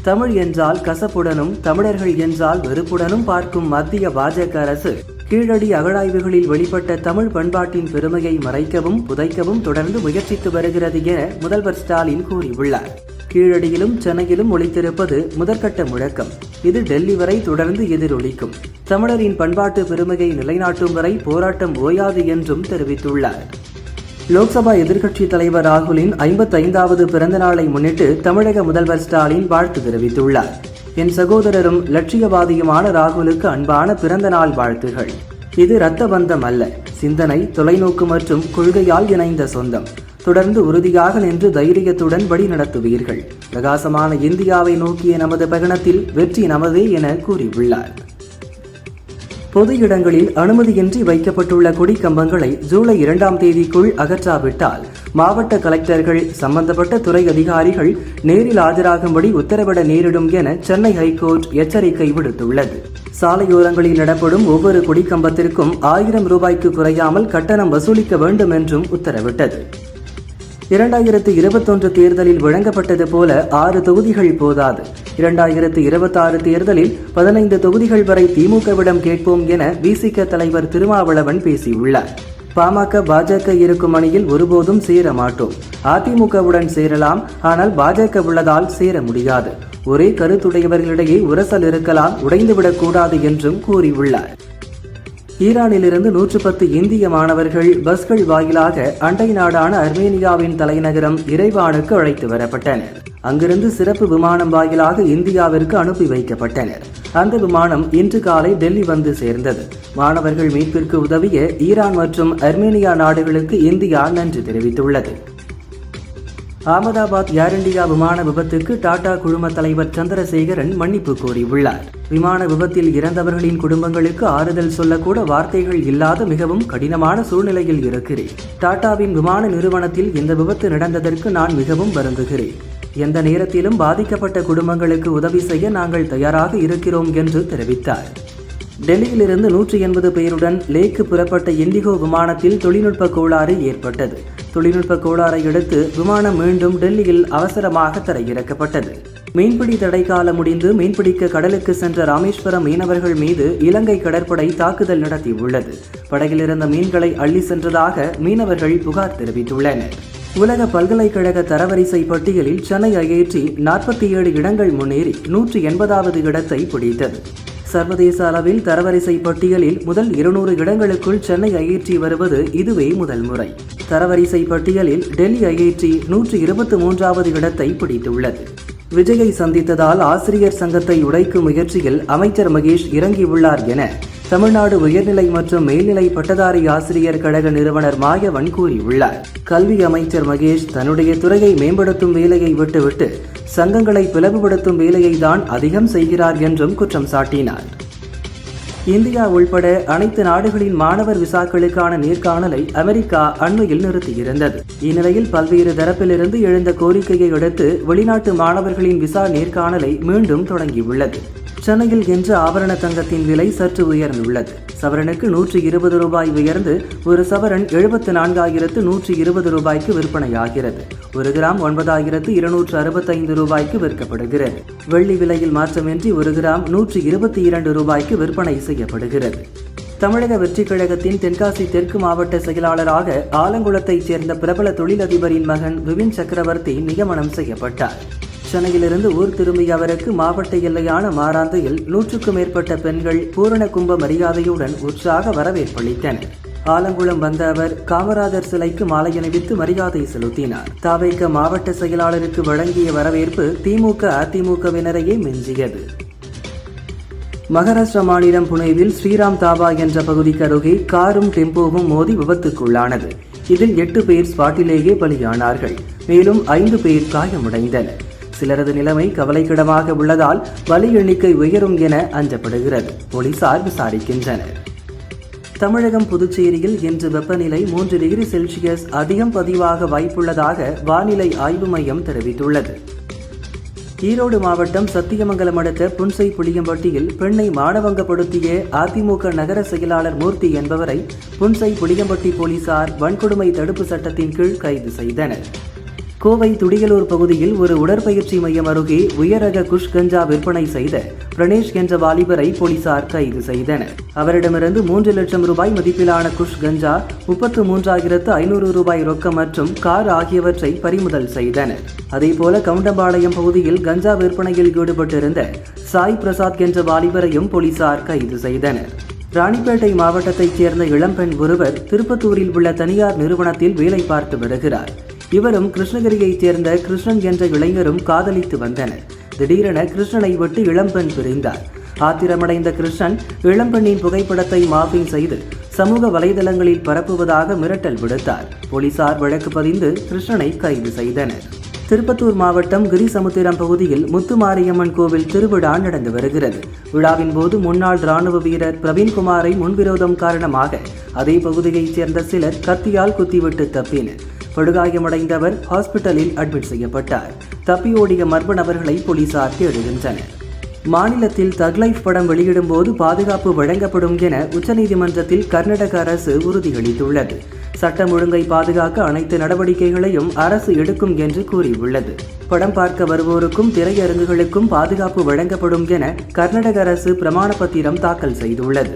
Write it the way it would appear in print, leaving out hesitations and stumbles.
தமிழ் என்றால் கசப்புடனும் தமிழர்கள் என்றால் வெறுப்புடனும் பார்க்கும் மத்திய பாஜக அரசு கீழடி அகழாய்வுகளில் வெளிப்பட்ட தமிழ் பண்பாட்டின் பெருமையை மறைக்கவும் புதைக்கவும் தொடர்ந்து முயற்சித்து வருகிறது என முதல்வர் ஸ்டாலின் கூறியுள்ளார். கீழடியிலும் சென்னையிலும் ஒலித்திருப்பது முதற்கட்ட முழக்கம். இது டெல்லி வரை தொடர்ந்து எதிரொலிக்கும். தமிழரின் பண்பாட்டு பெருமையை நிலைநாட்டும் வரை போராட்டம் ஓயாது என்றும் தெரிவித்துள்ளார். லோக்சபா எதிர்க்கட்சித் தலைவர் ராகுலின் 55வது பிறந்த நாளை முன்னிட்டு தமிழக முதல்வர் ஸ்டாலின் வாழ்த்து தெரிவித்துள்ளார். என் சகோதரரும் லட்சியவாதியுமான ராகுலுக்கு அன்பான பிறந்த நாள் வாழ்த்துகள். இது இரத்த பந்தம் அல்ல, சிந்தனை, தொலைநோக்கு மற்றும் கொள்கையால் இணைந்த சொந்தம். தொடர்ந்து உறுதியாக நின்று தைரியத்துடன் வழி நடத்துவீர்கள். பிரகாசமான இந்தியாவை நோக்கிய நமது பயணத்தில் வெற்றி நமதே என கூறியுள்ளார். பொது இடங்களில் அனுமதியின்றி வைக்கப்பட்டுள்ள கொடிக்கம்பங்களை ஜூலை 2ஆம் தேதிக்குள் அகற்றாவிட்டால் மாவட்ட கலெக்டர்கள், சம்பந்தப்பட்ட துறை அதிகாரிகள் நேரில் ஆஜராகும்படி உத்தரவிட நேரிடும் என சென்னை ஹைகோர்ட் எச்சரிக்கை விடுத்துள்ளது. சாலையோரங்களில் நடப்படும் ஒவ்வொரு கொடிக்கம்பத்திற்கும் 1000 ரூபாய்க்கு குறையாமல் கட்டணம் வசூலிக்க வேண்டும் என்றும் உத்தரவிட்டது. 2021 தேர்தலில் வழங்கப்பட்டது போல 6 தொகுதிகள் போதாது. 2026 தேர்தலில் 15 தொகுதிகள் வரை திமுகவிடம் கேட்போம் என விசிக தலைவர் திருமாவளவன் பேசியுள்ளார். பாமக, பாஜக இருக்கும் அணியில் ஒருபோதும் சேர மாட்டோம். அதிமுகவுடன் சேரலாம், ஆனால் பாஜக உள்ளதால் சேர முடியாது. ஒரே கருத்துடையவர்களிடையே உரசல் இருக்கலாம், உடைந்துவிடக் கூடாது என்றும் கூறியுள்ளார். ஈரானிலிருந்து 110 இந்திய மாணவர்கள் பஸ்கள் வாயிலாக அண்டை நாடான அர்மேனியாவின் தலைநகரம் இறைவானுக்கு அழைத்து வரப்பட்டனர். அங்கிருந்து சிறப்பு விமானம் வாயிலாக இந்தியாவிற்கு அனுப்பி வைக்கப்பட்டனர். அந்த விமானம் இன்று காலை டெல்லி வந்து சேர்ந்தது. மாணவர்கள் மீட்பிற்கு உதவிய ஈரான் மற்றும் அர்மேனியா நாடுகளுக்கு இந்தியா நன்றி தெரிவித்துள்ளது. அகமதாபாத் ஏர் இந்தியா விமான விபத்துக்கு டாடா குழும தலைவர் சந்திரசேகரன் மன்னிப்பு கோரியுள்ளார். விமான விபத்தில் இறந்தவர்களின் குடும்பங்களுக்கு ஆறுதல் சொல்லக்கூட வார்த்தைகள் இல்லாத மிகவும் கடினமான சூழ்நிலையில் இருக்கிறேன். டாடாவின் விமான நிறுவனத்தில் இந்த விபத்து நடந்ததற்கு நான் மிகவும் வருந்துகிறேன். எந்த நேரத்திலும் பாதிக்கப்பட்ட குடும்பங்களுக்கு உதவி செய்ய நாங்கள் தயாராக இருக்கிறோம் என்று தெரிவித்தார். டெல்லியிலிருந்து 180 பேருடன் லேக்கு புறப்பட்ட இண்டிகோ விமானத்தில் தொழில்நுட்ப கோளாறு ஏற்பட்டது. தொழில்நுட்ப கோளாறை அடுத்து விமானம் மீண்டும் டெல்லியில் அவசரமாக தரையிறக்கப்பட்டது. மீன்பிடி தடைக்காலம் முடிந்து மீன்பிடிக்க கடலுக்கு சென்ற ராமேஸ்வரம் மீனவர்கள் மீது இலங்கை கடற்படை தாக்குதல் நடத்தியுள்ளது. படகில் இருந்த மீன்களை அள்ளி சென்றதாக மீனவர்கள் புகார் தெரிவித்துள்ளனர். உலக பல்கலைக்கழக தரவரிசை பட்டியலில் சென்னை ஐஐடி 47 இடங்கள் முன்னேறி 180வது இடத்தை பிடித்தது. சர்வதேச அளவில் தரவரிசை பட்டியலில் முதல் 200 இடங்களுக்குள் சென்னை ஐஐடி வருவது இதுவே முதல் முறை. தரவரிசை பட்டியலில் டெல்லி ஐஐடி 123வது இடத்தை பிடித்துள்ளது. விஜயை சந்தித்ததால் ஆசிரியர் சங்கத்தை உடைக்கும் முயற்சியில் அமைச்சர் மகேஷ் இறங்கியுள்ளார் என தமிழ்நாடு உயர்நிலை மற்றும் மேல்நிலை பட்டதாரி ஆசிரியர் கழக நிறுவனர் மாயவன் கூறியுள்ளார். கல்வி அமைச்சர் மகேஷ் தன்னுடைய துறையை மேம்படுத்தும் வேலையை விட்டுவிட்டு சங்கங்களை பிளவுபடுத்தும் வேலையை தான் அதிகம் செய்கிறார் என்றும் குற்றம் சாட்டினார். இந்தியா உள்பட அனைத்து நாடுகளின் மாணவர் விசாக்களுக்கான நேர்காணலை அமெரிக்கா அண்மையில் நிறுத்தியிருந்தது. இந்நிலையில் பல்வேறு தரப்பிலிருந்து எழுந்த கோரிக்கையை அடுத்து வெளிநாட்டு மாணவர்களின் விசா நேர்காணலை மீண்டும் தொடங்கியுள்ளது. சென்னையில் இன்று ஆபரண தங்கத்தின் விலை சற்று உயர்ந்துள்ளது. சவரனுக்கு 120 ரூபாய் உயர்ந்து ஒரு சவரன் 74,120 ரூபாய்க்கு விற்பனையாகிறது. 1 கிராம் 9,265 ரூபாய்க்கு விற்கப்படுகிறது. வெள்ளி விலையில் மாற்றமின்றி 1 கிராம் 122 ரூபாய்க்கு விற்பனை செய்யப்படுகிறது. தமிழக வெற்றிக் கழகத்தின் தென்காசி தெற்கு மாவட்ட செயலாளராக ஆலங்குளத்தைச் சேர்ந்த பிரபல தொழிலதிபரின் மகன் விபின் சக்கரவர்த்தி நியமனம் செய்யப்பட்டார். சென்னையிலிருந்து ஊர் திரும்பிய அவருக்கு மாவட்ட எல்லையான மாராந்தையில் 100க்கும் மேற்பட்ட பெண்கள் பூரண கும்ப மரியாதையுடன் உற்சாக வரவேற்பளித்தனர். ஆலங்குளம் வந்த அவர் காமராஜர் சிலைக்கு மாலை அணிவித்து மரியாதை செலுத்தினார். தவிக மாவட்ட செயலாளருக்கு வழங்கிய வரவேற்பு திமுக அதிமுகவினரையே மிஞ்சியது. மகாராஷ்டிரா மாநிலம் புனேவில் ஸ்ரீராம் தாபா என்ற பகுதிக்கு அருகே காரும் டெம்போவும் மோதி விபத்துக்குள்ளானது. இதில் 8 பேர் ஸ்பாட்டிலேயே பலியானார்கள். மேலும் 5 பேர் காயமடைந்தனர். சிலரது நிலைமை கவலைக்கிடமாக உள்ளதால் பலி எண்ணிக்கை உயரும் என அஞ்சப்படுகிறது. போலீசார் விசாரிக்கின்றனர். தமிழகம், புதுச்சேரியில் இன்று வெப்பநிலை 3 டிகிரி செல்சியஸ் அதிகம் பதிவாக வாய்ப்புள்ளதாக வானிலை ஆய்வு மையம் தெரிவித்துள்ளது. ஈரோடு மாவட்டம் சத்தியமங்கலம் அடுத்த புன்சை புளியம்பட்டியில் பெண்ணை மானபங்கப்படுத்திய அதிமுக நகர செயலாளர் மூர்த்தி என்பவரை புன்சை புளியம்பட்டி போலீசார் வன்கொடுமை தடுப்பு சட்டத்தின் கீழ் கைது செய்தனர். கோவை துடியலூர் பகுதியில் ஒரு உடற்பயிற்சி மையம் அருகே உயரக குஷ் கஞ்சா விற்பனை செய்த பிரணேஷ் என்ற வாலிபரை போலீசார் கைது செய்தனர். அவரிடமிருந்து 3 லட்சம் ரூபாய் மதிப்பிலான குஷ் கஞ்சா, 33,500 ரூபாய் ரொக்கம் மற்றும் கார் ஆகியவற்றை பறிமுதல் செய்தனர். அதேபோல கவுண்டம்பாளையம் பகுதியில் கஞ்சா விற்பனையில் ஈடுபட்டிருந்த சாய் பிரசாத் என்ற வாலிபரையும் போலீசார் கைது செய்தனர். ராணிப்பேட்டை மாவட்டத்தைச் சேர்ந்த இளம்பெண் ஒருவர் திருப்பத்தூரில் உள்ள தனியார் நிறுவனத்தில் வேலை பார்த்து வருகிறார். இவரும் கிருஷ்ணகிரியைச் சேர்ந்த கிருஷ்ணன் என்ற இளைஞரும் காதலித்து வந்தனர். திடீரென கிருஷ்ணனை விட்டு இளம்பெண் பிரிந்தார். ஆத்திரமடைந்த கிருஷ்ணன் இளம்பெண்ணின் புகைப்படத்தை மார்பிங் செய்து சமூக வலைதளங்களில் பரப்புவதாக மிரட்டல் விடுத்தார். போலீசார் வழக்கு பதிந்து கிருஷ்ணனை கைது செய்தனர். திருப்பத்தூர் மாவட்டம் கிரிசமுத்திரம் பகுதியில் முத்துமாரியம்மன் கோவில் திருவிழா நடந்து வருகிறது. விழாவின் போது முன்னாள் ராணுவ வீரர் பிரவீன்குமாரை முன்விரோதம் காரணமாக அதே பகுதியைச் சேர்ந்த சிலர் கத்தியால் குத்திவிட்டு தப்பினர். படுகாயமடைந்தவர் ஹாஸ்பிட்டலில் அட்மிட் செய்யப்பட்டார். தப்பியோடிய மர்ம நபர்களை போலீசார் தேடுகின்றனர். மாநிலத்தில் தக் லைஃப் படம் வெளியிடும் போது பாதுகாப்பு வழங்கப்படும் என உச்சநீதிமன்றத்தில் கர்நாடக அரசு உறுதியளித்துள்ளது. சட்டம் ஒழுங்கை பாதுகாக்க அனைத்து நடவடிக்கைகளையும் அரசு எடுக்கும் என்று கூறியுள்ளது. படம் பார்க்க வருவோருக்கும் திரையரங்குகளுக்கும் பாதுகாப்பு வழங்கப்படும் என கர்நாடக அரசு பிரமாண பத்திரம் தாக்கல் செய்துள்ளது.